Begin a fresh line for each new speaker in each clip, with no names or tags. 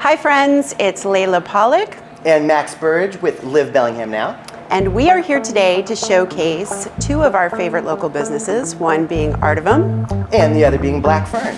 Hi friends, it's Layla Pollock
and Max Burge with LiveBellinghamNow.
And we are here today to showcase two of our favorite local businesses, one being Artivem
and the other being Black Fern.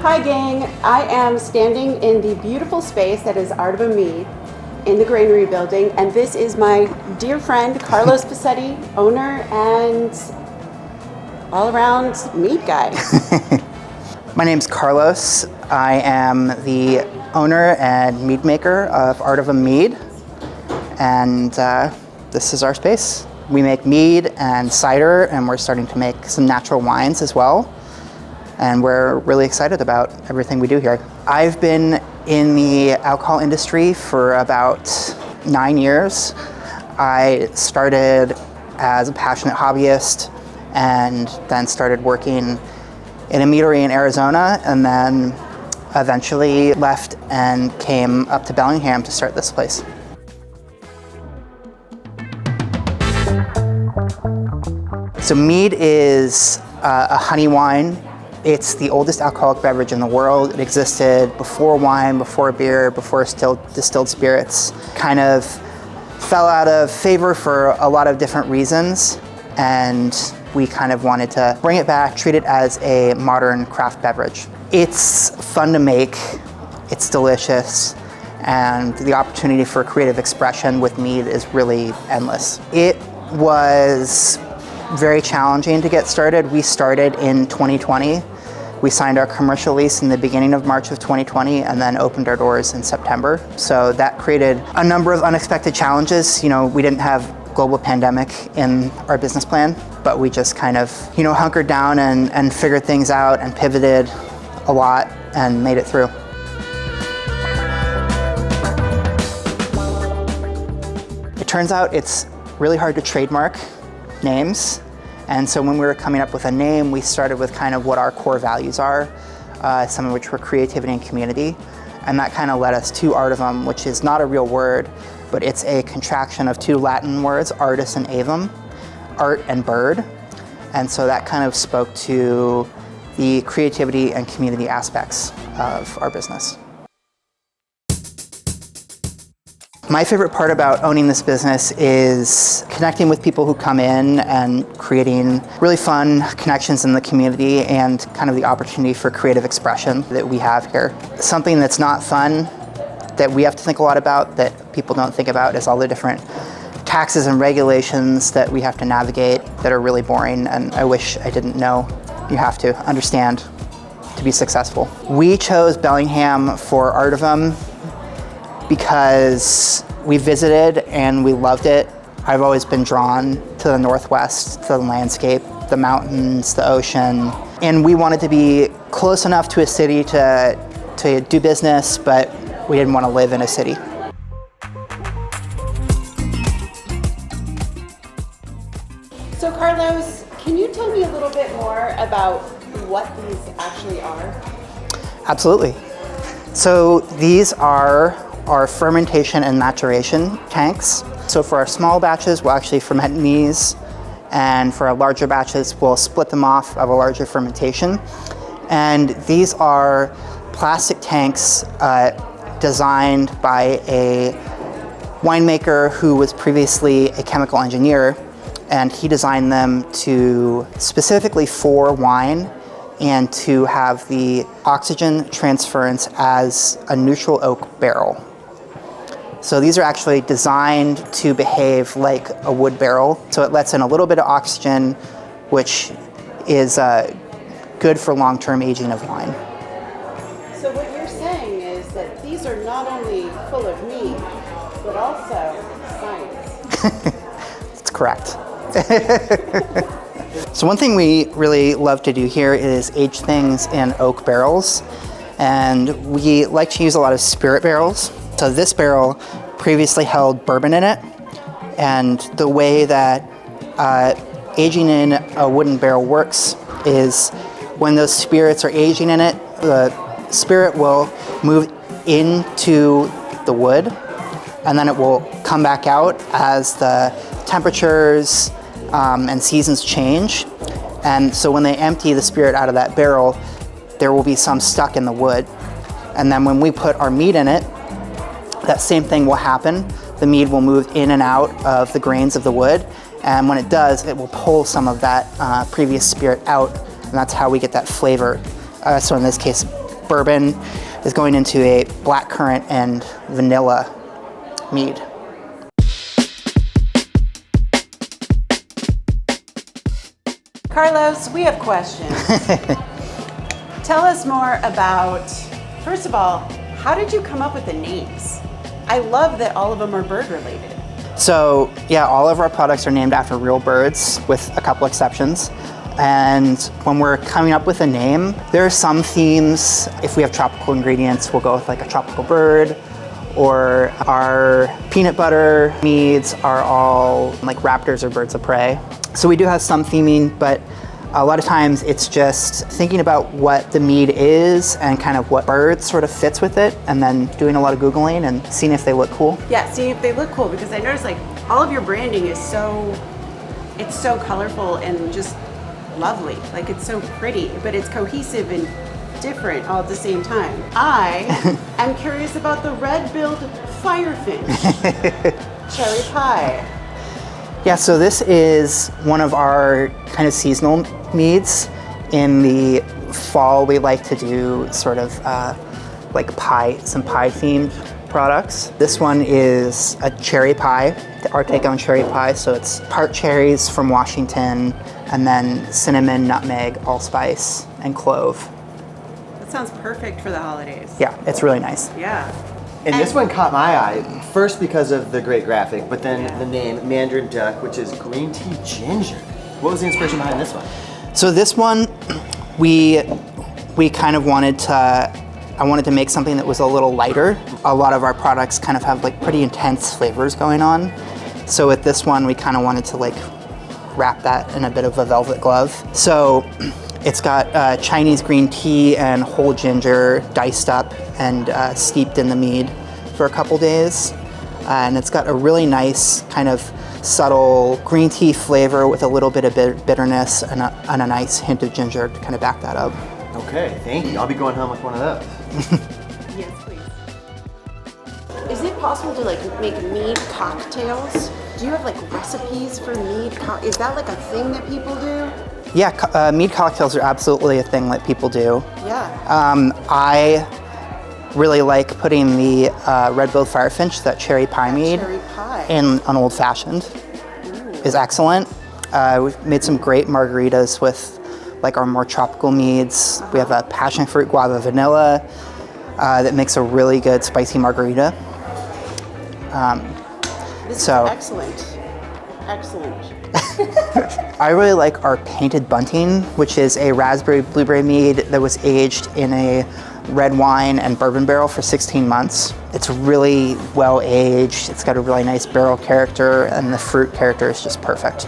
Hi gang, I am standing in the beautiful space that is Artivem Mead in the Granary Building, and this is my dear friend Carlos Bassetti, owner and all-around mead guy.
My name's Carlos. I am the owner and mead maker of Artivem Mead, and this is our space. We make mead and cider, and we're starting to make some natural wines as well. And we're really excited about everything we do here. I've been in the alcohol industry for about 9 years. I started as a passionate hobbyist and then started working in a meadery in Arizona, and then eventually left and came up to Bellingham to start this place. So mead is a honey wine. It's the oldest alcoholic beverage in the world. It existed before wine, before beer, before distilled spirits. Kind of fell out of favor for a lot of different reasons, and we kind of wanted to bring it back, treat it as a modern craft beverage. It's fun to make, it's delicious, and the opportunity for creative expression with mead is really endless. It was very challenging to get started. We started in 2020. We signed our commercial lease in the beginning of March of 2020 and then opened our doors in September. So that created a number of unexpected challenges. We didn't have global pandemic in our business plan, but we just kind of, hunkered down and figured things out and pivoted a lot and made it through. It turns out it's really hard to trademark names. And so when we were coming up with a name, we started with kind of what our core values are, some of which were creativity and community. And that kind of led us to Artivem, which is not a real word, but it's a contraction of two Latin words, artis and avum, art and bird. And so that kind of spoke to the creativity and community aspects of our business. My favorite part about owning this business is connecting with people who come in and creating really fun connections in the community and kind of the opportunity for creative expression that we have here. Something that's not fun, that we have to think a lot about, that people don't think about, is all the different taxes and regulations that we have to navigate that are really boring, and I wish I didn't know. You have to understand to be successful. We chose Bellingham for Artivem because we visited and we loved it. I've always been drawn to the Northwest, to the landscape, the mountains, the ocean, and we wanted to be close enough to a city to do business, but we didn't want to live in a city.
So Carlos, can you tell me a little bit more about what these actually are?
Absolutely. So these are our fermentation and maturation tanks. So for our small batches, we'll actually ferment these, and for our larger batches, we'll split them off of a larger fermentation. And these are plastic tanks designed by a winemaker who was previously a chemical engineer, and he designed them specifically for wine and to have the oxygen transference as a neutral oak barrel. So these are actually designed to behave like a wood barrel. So it lets in a little bit of oxygen, which is good for long-term aging of wine.
So what you're saying is that these are not only full of mead, but also science.
That's correct. So one thing we really love to do here is age things in oak barrels. And we like to use a lot of spirit barrels. So this barrel previously held bourbon in it. And the way that aging in a wooden barrel works is when those spirits are aging in it, the spirit will move into the wood, and then it will come back out as the temperatures and seasons change. And so when they empty the spirit out of that barrel, there will be some stuck in the wood. And then when we put our mead in it, that same thing will happen. The mead will move in and out of the grains of the wood. And when it does, it will pull some of that previous spirit out. And that's how we get that flavor. So in this case, bourbon is going into a blackcurrant and vanilla mead.
Carlos, we have questions. Tell us more about, first of all, how did you come up with the names? I love that all of them are bird related.
So yeah, all of our products are named after real birds with a couple exceptions. And when we're coming up with a name, there are some themes. If we have tropical ingredients, we'll go with like a tropical bird, or our peanut butter meads are all like raptors or birds of prey. So we do have some theming, but a lot of times it's just thinking about what the mead is and kind of what bird sort of fits with it, and then doing a lot of Googling and seeing if they look cool.
Yeah, see if they look cool, because I noticed like all of your branding is it's so colorful and just lovely. Like it's so pretty, but it's cohesive and different all at the same time. I am curious about the red-billed firefinch cherry pie.
Yeah, so this is one of our kind of seasonal meads. In the fall, we like to do sort of like some pie themed products. This one is a cherry pie, our take on cherry pie. So it's part cherries from Washington, and then cinnamon, nutmeg, allspice, and clove.
That sounds perfect for the holidays.
Yeah, it's really nice.
Yeah.
And this one caught my eye, first because of the great graphic, but then the name Mandarin Duck, which is green tea ginger. What was the inspiration behind this one?
So this one, we kind of I wanted to make something that was a little lighter. A lot of our products kind of have like pretty intense flavors going on. So with this one, we kind of wanted to like wrap that in a bit of a velvet glove. So it's got Chinese green tea and whole ginger diced up and steeped in the mead for a couple days. And it's got a really nice kind of subtle green tea flavor with a little bit of bitterness and a nice hint of ginger to kind of back that up.
Okay, thank you. I'll be going home with one of those.
Yes, please. Is it possible to like make mead cocktails? Do you have like recipes for mead? Is that like a thing that people do?
Yeah, mead cocktails are absolutely a thing that people do.
Yeah.
I really like putting the red-billed firefinch, that cherry pie mead,
Cherry pie.
in an old-fashioned. Is excellent. We've made some great margaritas with like our more tropical meads. We have a passion fruit guava vanilla that makes a really good spicy margarita.
This
so-
is excellent. Excellent.
I really like our painted bunting, which is a raspberry blueberry mead that was aged in a red wine and bourbon barrel for 16 months. It's really well aged. It's got a really nice barrel character, and the fruit character is just perfect.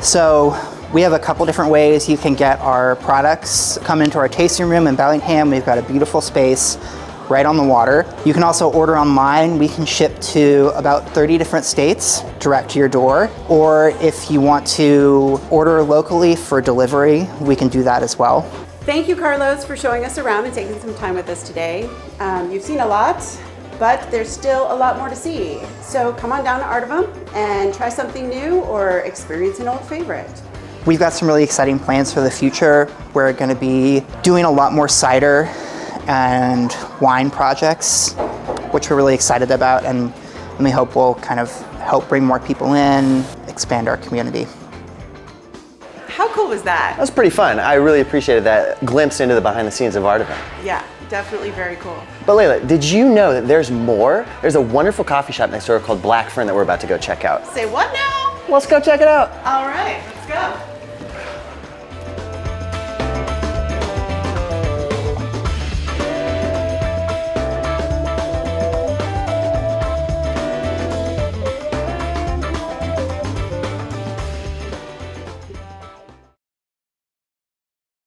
So we have a couple different ways you can get our products. Come into our tasting room in Bellingham. We've got a beautiful space right on the water. You can also order online. We can ship to about 30 different states direct to your door. Or if you want to order locally for delivery, we can do that as well.
Thank you, Carlos, for showing us around and taking some time with us today. You've seen a lot, but there's still a lot more to see. So come on down to Artivem and try something new or experience an old favorite.
We've got some really exciting plans for the future. We're going to be doing a lot more cider and wine projects, which we're really excited about, and we hope will kind of help bring more people in, expand our community.
How cool was that?
That was pretty fun. I really appreciated that glimpse into the behind the scenes of Artivem.
Yeah, definitely very cool.
But Layla, did you know that there's more? There's a wonderful coffee shop next door called Black Fern that we're about to go check out.
Say what now?
Let's go check it out.
All right, let's go.